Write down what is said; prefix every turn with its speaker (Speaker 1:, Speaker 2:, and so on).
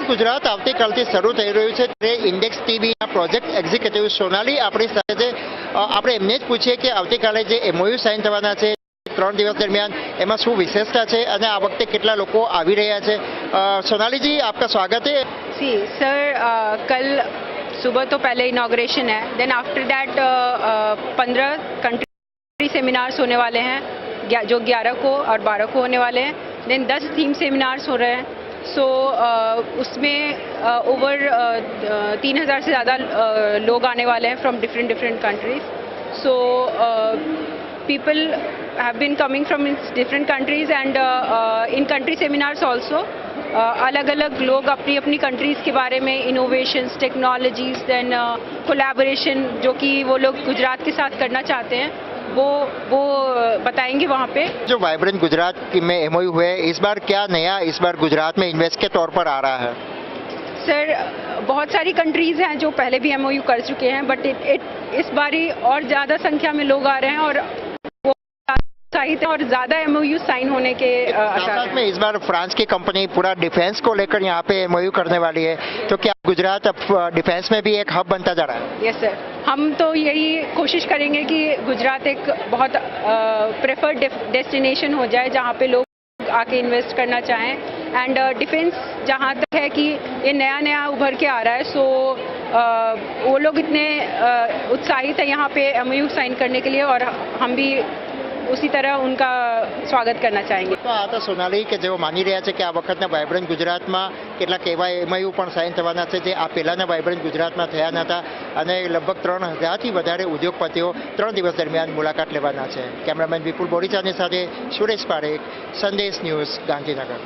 Speaker 1: Vibrant Gujarat આવતીકાલથી શરૂ થઈ રહ્યું છે ત્યારે ઇન્ડેક્સ ટીવીના પ્રોજેક્ટ એક્ઝિક્યુટિવ સોનાલી આપણી સાથે છે। આપણે એમને જ પૂછીએ કે આવતીકાલે જે એમઓયુ સાઇન થવાના છે 3 દિવસ દરમિયાન એમાં શું વિશેષતા છે અને આ વખતે કેટલા લોકો આવી રહ્યા છે। सोनाली जी, आपका स्वागत है।
Speaker 2: सी सर, कल सुबह तो पहले इनॉग्रेशन है, then after that 15 country seminars होने वाले हैं जो 11 को और 12 को होने वाले हैं। देन 10 थीम सेमिनार्स हो रहे हैं। सो उसमें ओवर 3000 से ज़्यादा लोग आने वाले हैं from different countries. So people have been coming from different countries and in country seminars also अलग अलग लोग अपनी अपनी कंट्रीज़ के बारे में इनोवेशंस, टेक्नोलॉजीज़, देन कोलैबोरेशन जो कि वो लोग गुजरात के साथ करना चाहते हैं वो बताएंगे वहाँ पे।
Speaker 1: जो वाइब्रेंट गुजरात में एमओयू हुए, इस बार क्या नया इस बार गुजरात में इन्वेस्ट के तौर पर आ रहा है?
Speaker 2: सर, बहुत सारी कंट्रीज़ हैं जो पहले भी एमओयू कर चुके हैं, बट इस बारी और ज़्यादा संख्या में लोग आ रहे हैं और और ज़्यादा एमओयू साइन होने के आसार
Speaker 1: में। इस बार फ्रांस की कंपनी पूरा डिफेंस को लेकर यहाँ पे एमओयू करने वाली है, तो क्या गुजरात अब डिफेंस में भी एक हब बनता जा रहा है?
Speaker 2: यस सर, हम तो यही कोशिश करेंगे कि गुजरात एक बहुत प्रेफर्ड डेस्टिनेशन हो जाए जहाँ पे लोग आके इन्वेस्ट करना चाहें। एंड डिफेंस जहाँ तक है कि ये नया उभर के आ रहा है, सो वो लोग इतने उत्साहित है यहाँ पे एमओयू साइन करने के लिए और हम भी उसी तरह उनका स्वागत करना चाहेंगे।
Speaker 1: तो आ तो सोनाली के जो मानी रहा है कि आ वखतना वाइब्रન્ટ गुजरात में કેટલાક એવા એમઓયુ પણ સાઇન થવાના છે જે આ પહેલાના વાઇબ્રન્ટ ગુજરાતમાં થયા નહોતા અને લગભગ 3000થી વધારે ઉદ્યોગપતિઓ 3 દિવસ દરમિયાન મુલાકાત લેવાના છે। કેમેરામેન વિપુલ બોરીચાની સાથે સુરેશ પારેખ, સંદેશ ન્યૂઝ, ગાંધીનગર।